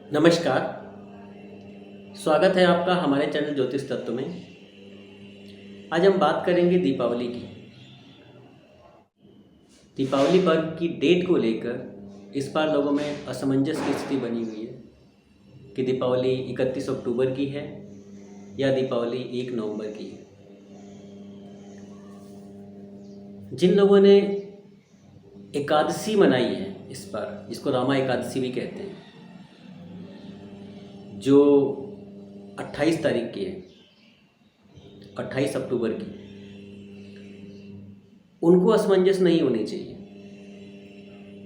नमस्कार। स्वागत है आपका हमारे चैनल ज्योतिष तत्व में। आज हम बात करेंगे दीपावली की। दीपावली पर्व की डेट को लेकर इस बार लोगों में असमंजस की स्थिति बनी हुई है कि दीपावली 31 अक्टूबर की है या दीपावली 1 नवंबर की है। जिन लोगों ने एकादशी मनाई है इस बार, जिसको रामा एकादशी भी कहते हैं, जो 28 तारीख की है, 28 अक्टूबर की, उनको असमंजस नहीं होनी चाहिए।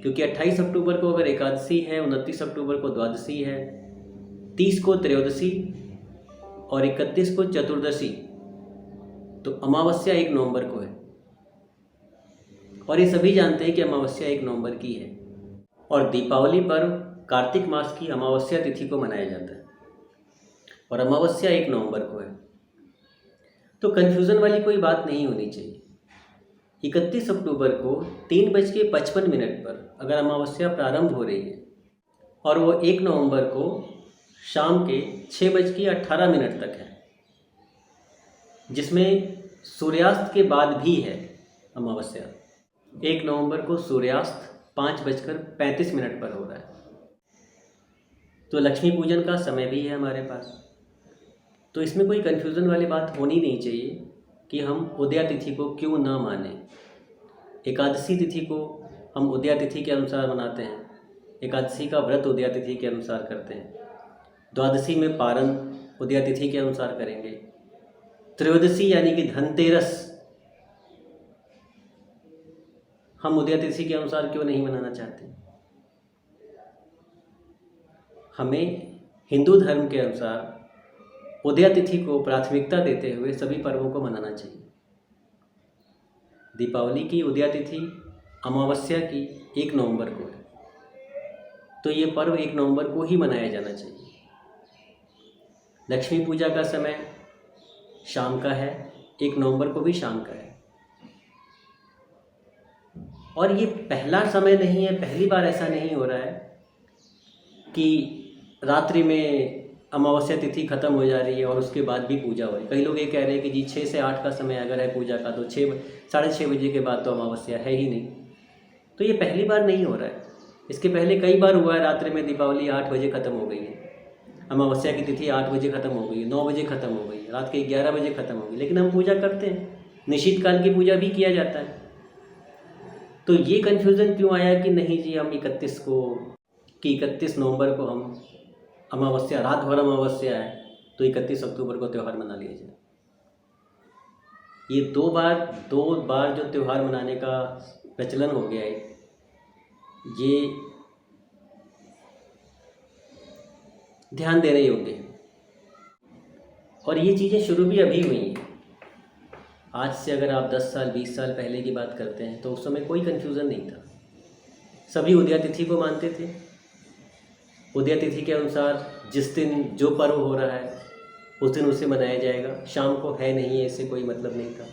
क्योंकि 28 अक्टूबर को अगर एकादशी है, 29 अक्टूबर को द्वादशी है, 30 को त्रयोदशी और 31 को चतुर्दशी, तो अमावस्या 1 नवंबर को है। और ये सभी जानते हैं कि अमावस्या 1 नवंबर की है और दीपावली पर्व कार्तिक मास की अमावस्या तिथि को मनाया जाता है और अमावस्या 1 नवंबर को है। तो कन्फ्यूज़न वाली कोई बात नहीं होनी चाहिए। 31 अक्टूबर को 3:55 पर अगर अमावस्या प्रारंभ हो रही है और वो 1 नवंबर को शाम के 6:18 तक है, जिसमें सूर्यास्त के बाद भी है अमावस्या। 1 नवंबर को सूर्यास्त 5:35 पर हो रहा है। तो लक्ष्मी पूजन का समय भी है हमारे पास। तो इसमें कोई कन्फ्यूज़न वाली बात होनी नहीं चाहिए कि हम उदया तिथि को क्यों ना माने। एकादशी तिथि को हम उदया तिथि के अनुसार मनाते हैं, एकादशी का व्रत उदया तिथि के अनुसार करते हैं, द्वादशी में पारण उदया तिथि के अनुसार करेंगे, त्रयोदशी यानी कि धनतेरस हम उदया तिथि के अनुसार क्यों नहीं मनाना चाहते। हमें हिंदू धर्म के अनुसार उदया तिथि को प्राथमिकता देते हुए सभी पर्वों को मनाना चाहिए। दीपावली की उदया तिथि अमावस्या की 1 नवंबर को है, तो ये पर्व 1 नवंबर को ही मनाया जाना चाहिए। लक्ष्मी पूजा का समय शाम का है, 1 नवंबर को भी शाम का है। और ये पहला समय नहीं है, पहली बार ऐसा नहीं हो रहा है कि रात्रि में अमावस्या तिथि खत्म हो जा रही है और उसके बाद भी पूजा हो रही है। कई लोग ये कह रहे हैं कि जी 6 से 8 का समय अगर है पूजा का, तो 6-6:30 बजे के बाद तो अमावस्या है ही नहीं। तो ये पहली बार नहीं हो रहा है। इसके पहले कई बार हुआ है, रात्रि में दीपावली 8 बजे ख़त्म हो गई है, अमावस्या की तिथि 8 बजे ख़त्म हो गई है, 9 बजे ख़त्म हो गई है, रात के 11 बजे ख़त्म हो गई, लेकिन हम पूजा करते हैं। निश्चित काल की पूजा भी किया जाता है। तो ये कन्फ्यूज़न क्यों आया कि नहीं जी हम 31 नवंबर को हम अमावस्या, रात भर अमावस्या है तो 31 अक्टूबर को त्यौहार मना लिया जाए। ये दो बार जो त्यौहार मनाने का प्रचलन हो गया है, ये ध्यान देने योग्य है। और ये चीज़ें शुरू भी अभी हुई हैं। आज से अगर आप 10 साल 20 साल पहले की बात करते हैं तो उस समय कोई कन्फ्यूज़न नहीं था। सभी उदया तिथि को मानते थे। उदया तिथि के अनुसार जिस दिन जो पर्व हो रहा है उस दिन उसे मनाया जाएगा। शाम को है नहीं है इससे कोई मतलब नहीं था।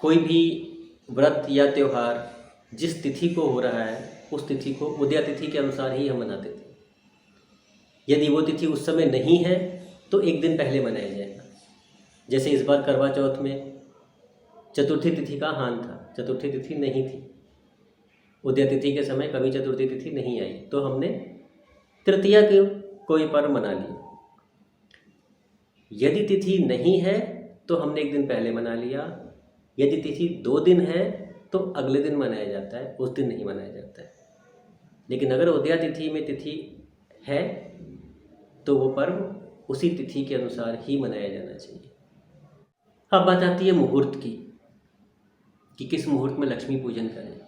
कोई भी व्रत या त्यौहार जिस तिथि को हो रहा है उस तिथि को उदया तिथि के अनुसार ही हम मनाते थे। यदि वो तिथि उस समय नहीं है तो 1 दिन पहले मनाया जाएगा। जैसे इस बार करवा चौथ में चतुर्थी तिथि का हान था, चतुर्थी तिथि नहीं थी। उदया तिथि के समय कभी चतुर्थी तिथि नहीं आई, तो हमने तृतीया के कोई पर्व मना लिया। यदि तिथि नहीं है तो हमने 1 दिन पहले मना लिया। यदि तिथि 2 दिन है तो अगले दिन मनाया जाता है, उस दिन नहीं मनाया जाता है। लेकिन अगर उदया तिथि में तिथि है तो वो पर्व उसी तिथि के अनुसार ही मनाया जाना चाहिए। अब बात आती है मुहूर्त की कि किस मुहूर्त में लक्ष्मी पूजन करें।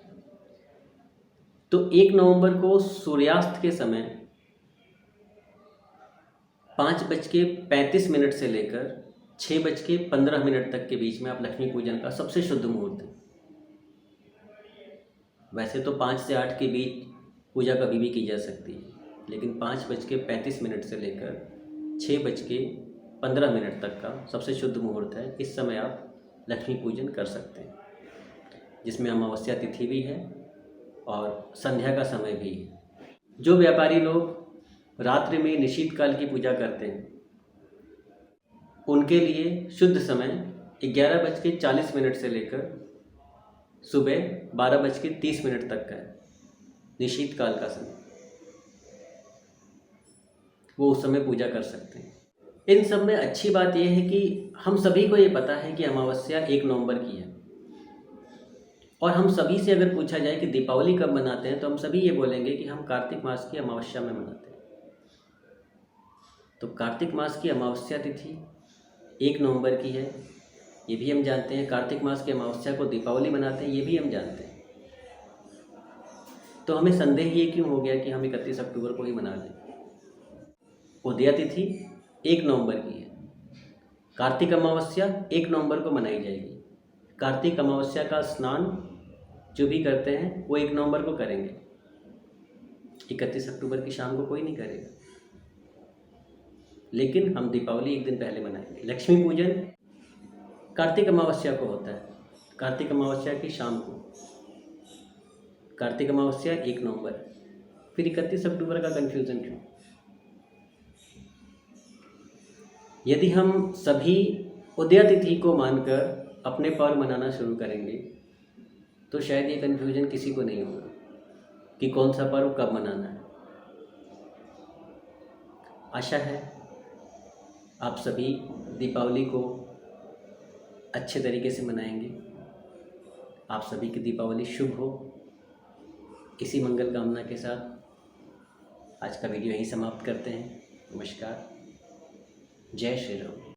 तो 1 नवंबर को सूर्यास्त के समय 5:35 से लेकर 6:15 तक के बीच में आप लक्ष्मी पूजन का सबसे शुद्ध मुहूर्त है। वैसे तो 5 से 8 के बीच पूजा कभी भी की जा सकती है, लेकिन 5:35 से लेकर 6:15 तक का सबसे शुद्ध मुहूर्त है। इस समय आप लक्ष्मी पूजन कर सकते हैं, जिसमें अमावस्या तिथि भी है और संध्या का समय भी है। जो व्यापारी लोग रात्रि में निशीत काल की पूजा करते हैं उनके लिए शुद्ध समय 11:40 से लेकर सुबह 12:30 तक का है, निशीत काल का समय। वो उस समय पूजा कर सकते हैं। इन सब में अच्छी बात यह है कि हम सभी को ये पता है कि अमावस्या 1 नवंबर की है, और हम सभी से अगर पूछा जाए कि दीपावली कब मनाते हैं तो हम सभी ये बोलेंगे कि हम कार्तिक मास की अमावस्या में मनाते हैं। तो कार्तिक मास की अमावस्या तिथि 1 नवंबर की है, ये भी हम जानते हैं। कार्तिक मास की अमावस्या को दीपावली मनाते हैं, ये भी हम जानते हैं। तो हमें संदेह ये क्यों हो गया कि हम 31 अक्टूबर को ही मना लें। उदया तिथि 1 नवंबर की है, कार्तिक अमावस्या 1 नवंबर को मनाई जाएगी। कार्तिक अमावस्या का स्नान जो भी करते हैं वो 1 नवंबर को करेंगे, 31 अक्टूबर की शाम को कोई नहीं करेगा। लेकिन हम दीपावली 1 दिन पहले मनाएंगे। लक्ष्मी पूजन कार्तिक अमावस्या को होता है, कार्तिक अमावस्या की शाम को। कार्तिक अमावस्या 1 नवंबर, फिर 31 अक्टूबर का कन्फ्यूज़न क्यों? यदि हम सभी उदया तिथि को मानकर अपने पर्व मनाना शुरू करेंगे तो शायद ये कन्फ्यूजन किसी को नहीं होगा कि कौन सा पर्व कब मनाना है। आशा है आप सभी दीपावली को अच्छे तरीके से मनाएंगे। आप सभी की दीपावली शुभ हो। इसी मंगल कामना के साथ आज का वीडियो यहीं समाप्त करते हैं। नमस्कार। जय श्री राम।